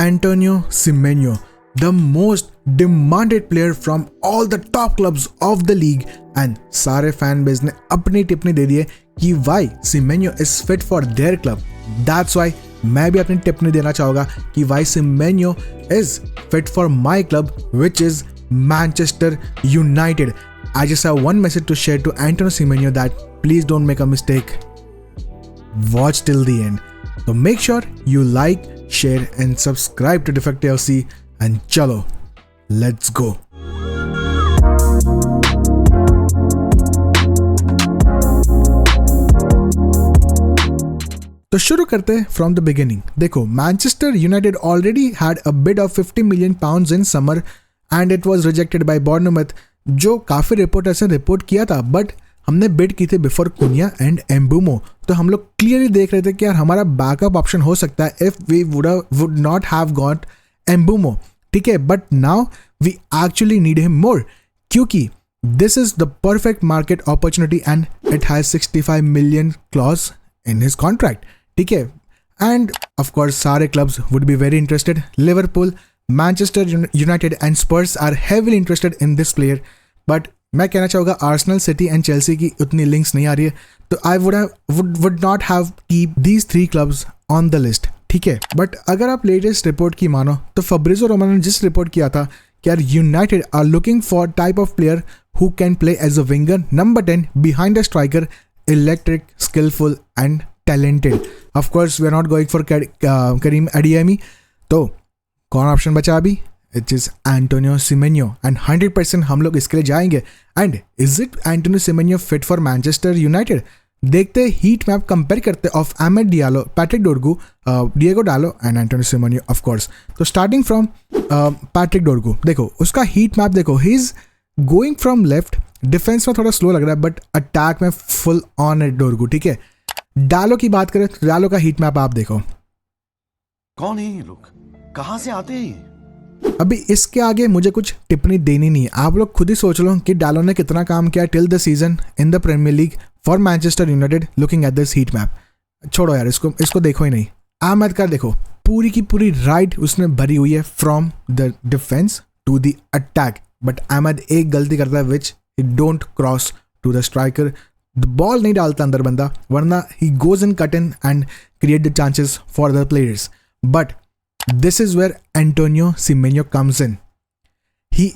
Antonio Semenyo, the most demanded player from all the top clubs of the league, and सारे fan base ने अपनी टिप्पणी दे दी है कि why Semenyo is fit for their club. That's why मैं भी अपनी टिप्पणी देना चाहूँगा कि why Semenyo is fit for my club, which is Manchester United. I just have one message to share to Antonio Semenyo that please don't make a mistake. Watch till the end. So make sure you like, share and subscribe to Defector FC and chalo, let's go. तो शुरू करते हैं from the beginning. देखो, Manchester United already had a bid of 50 million pounds in summer and it was rejected by Bournemouth, जो काफ़ी reporters ने report किया था, बट हमने बिड की थी बिफोर कुनिया एंड एम्बुमो. तो हम लोग क्लियरली देख रहे थे कि यार हमारा बैकअप ऑप्शन हो सकता है if we would not have got Mbeumo. ठीक है, but now we actually need him more, क्योंकि this is the perfect market opportunity and it has 65 million clause in his contract. ठीक है, एंड ऑफ कोर्स सारे clubs would be very interested. Liverpool, Manchester United and Spurs are heavily interested in this player. But मैं कहना चाहूँगा Arsenal, city and Chelsea की उतनी links नहीं आ रही है, तो I would not have keep these 3 clubs on the list. ठीक है, बट अगर आप लेटेस्ट रिपोर्ट की मानो तो फब्रिजो रोमानो ने जिस रिपोर्ट किया था कि यार United are looking for type of player who can play as a winger, number 10 behind the striker, electric, skilful and talented. Of course, we are not going for Karim Adeyemi. तो कौन option बचा अभी? It is Antonio Semenyo and 100% हम लोग इसके लिए जाएंगे. And is it Antonio Semenyo fit for Manchester United? देखते हीट मैप कंपेयर करते of Amad Diallo, Patrick Dorgu, Diego Dalot and Antonio Semenyo of course. तो स्टार्टिंग फ्रॉम पैट्रिक डोरगू, देखो उसका हीट मैप देखो, he is going from left. Defence में थोड़ा slow लग रहा है बट अटैक में फुल ऑन है डोरगू. ठीक है, डालो की बात करें तो डालो का हीट मैप आप देखो. कौन है ये लोग, कहां से आते हैं? अभी इसके आगे मुझे कुछ टिप्पणी देनी नहीं है, आप लोग खुद ही सोच लो कि डालो ने कितना काम किया till the season in the Premier League for Manchester United. Looking at this heat map, छोड़ो यार इसको देखो ही नहीं. अहमद का देखो, पूरी की पूरी राइट उसने भरी हुई है from the defence to the attack, but Amad एक गलती करता है which he don't cross to the striker. The ball नहीं डालता अंदर बंदा, वरना he goes in cut in and create the chances for the players. But this is where Antonio Semenyo comes in. ही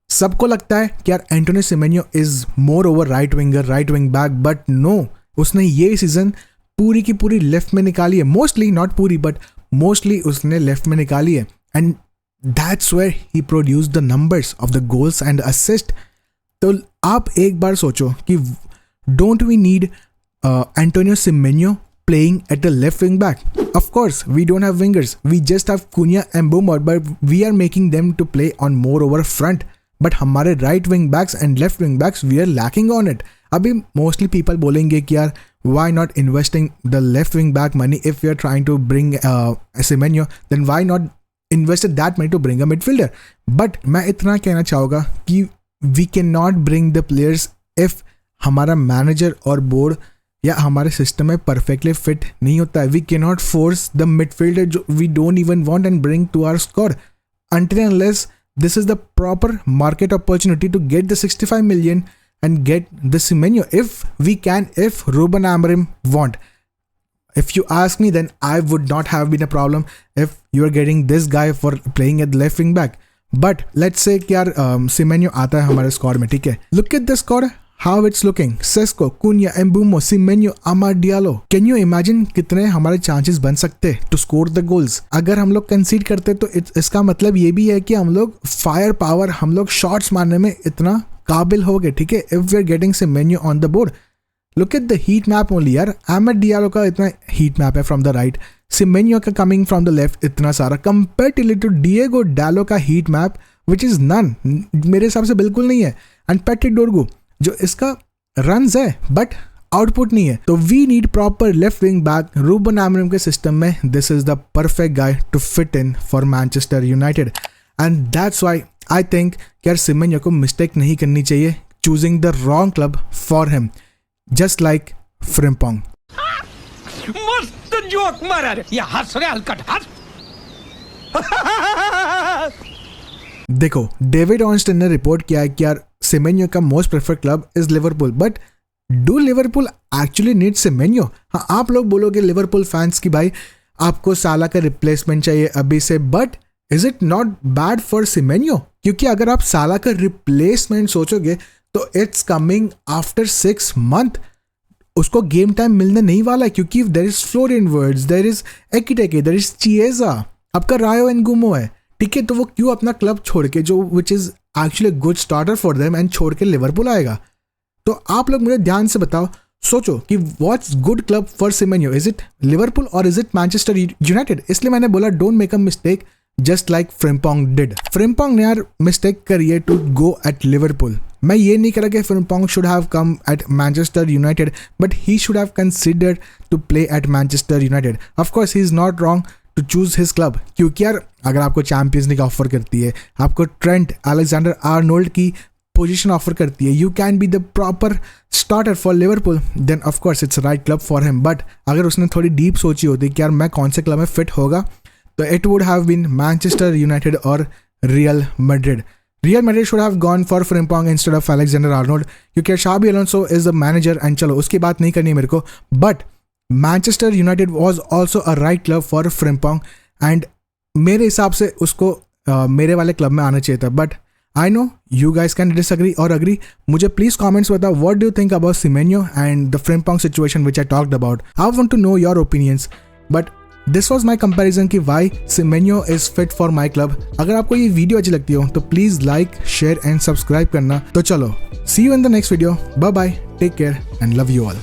सबको लगता है कि यार Antonio Semenyo is more over right winger, right wing back, but no, उसने ये season पूरी की पूरी लेफ्ट में निकाली है. मोस्टली, नॉट पूरी बट मोस्टली उसने लेफ्ट में निकाली है and that's where he produce the numbers of the goals and assist. तो आप एक बार सोचो कि don't we need Antonio Semenyo playing at the left wing back? Of course, we don't have wingers. We just have Cunha and Mbeumo, but we are making them to play on more over front. But हमारे right wing backs and left wing backs, we are lacking on it. अभी mostly people बोलेंगे कि यार why not investing the left wing back money if we are trying to bring Semenyo, then why not invest that money to bring a midfielder? But मैं इतना कहना चाहूँगा कि we cannot bring the players if हमारा manager और board या हमारे system में परफेक्टली फिट नहीं होता है. We can not force the midfielder जो we don't even want and bring to our squad until and unless this is the proper market opportunity to get the 65 million and get the Semenyo if we can, if Ruben Amorim want. If you ask me, then I would not have been a problem if you are getting this guy for playing at left wing back. But let's say कि यार Semenyo आता है हमारे squad में. ठीक है, look at the squad, how it's looking. Sesko, Cunha, Mbeumo, Semenyo, Amad Diallo. Can you imagine कितने हमारे चांसेस बन सकते to score the goals? अगर हम लोग कंसीड करते तो इसका मतलब ये भी है कि हम लोग फायर पावर, हम लोग शॉट्स मारने में इतना काबिल हो गए. ठीक है, if we are getting Semenyo on the board. Look at the heat map only यार. Amad Diallo का इतना heat map है from the right, Semenyo का coming from the left इतना सारा, comparatively to Diego Dallo का heat map which is none, मेरे हिसाब से बिल्कुल नहीं है. And Patrick Dorgu जो इसका रन्स है बट आउटपुट नहीं है. तो we need proper left wing back. Ruben Amorim के सिस्टम में this is the perfect guy to fit in for Manchester United and that's why I think कि यार सिमेन्यो को मिस्टेक नहीं करनी चाहिए choosing the wrong club for him, just like Frimpong. मस्त joke मारा रे, ये हंस रे हलकट हंस. देखो, डेविड ऑर्नस्टीन ने रिपोर्ट किया है कि यार सेमेन्यो का most preferred club is Liverpool, but do Liverpool actually need Semenyo? हाँ, आप लोग बोलोगे लिवरपूल फैंस की भाई आपको साला का रिप्लेसमेंट चाहिए अभी से, but is it not bad for Semenyo? क्योंकि अगर आप साला का रिप्लेसमेंट सोचोगे तो इट्स कमिंग आफ्टर 6 months. उसको गेम टाइम मिलने नहीं वाला है, क्योंकि there is Florian Wirtz, there is Ekitike, there is Chiesa, आपका रायो एनगुमो है, ठीक है? तो वो क्यों अपना क्लब छोड़ के, जो which is actually good starter for them, and छोड़ के लिवरपूल आएगा? तो आप लोग मुझे ध्यान से बताओ, सोचो कि what's good club for Semenyo, is it Liverpool और इज इट मैनचेस्टर यूनाइटेड? इसलिए मैंने बोला don't make a mistake just like Frimpong did. Frimpong ने यार मिस्टेक करी है टू गो एट लिवरपूल. मैं ये नहीं कह रहा कि Frimpong should have come at Manchester United, but he should have considered to play at Manchester United. Of course he is not wrong to choose his club, क्योंकि यार अगर आपको चैंपियंस लीग ऑफर करती है, आपको ट्रेंट अलेक्जेंडर आर्नोल्ड की position offer करती है, you can be the proper starter for Liverpool, then of course it's right club for him. But अगर उसने थोड़ी डीप सोची होती कि यार मैं कौन से क्लब में फिट होगा, तो it would have been Manchester United और Real Madrid. Real Madrid should have gone for Frimpong instead of Alexander Arnold, क्योंकि Xabi Alonso is the manager, and चलो उसकी बात नहीं करनी है मेरे को, but Manchester United was also a right club for Frimpong, and मेरे हिसाब से उसको मेरे वाले क्लब में आना चाहिए था. But I know you guys can disagree और अग्री. मुझे प्लीज कमेंट्स बताओ what do you think about Semenyo and the Frimpong situation which I talked about. I want to know your opinions, but this was my comparison कि why Semenyo is fit for my club. अगर आपको ये video अच्छी लगती हो तो please like, share and subscribe करना. तो चलो, see you in the next video. Bye bye, take care and love you all.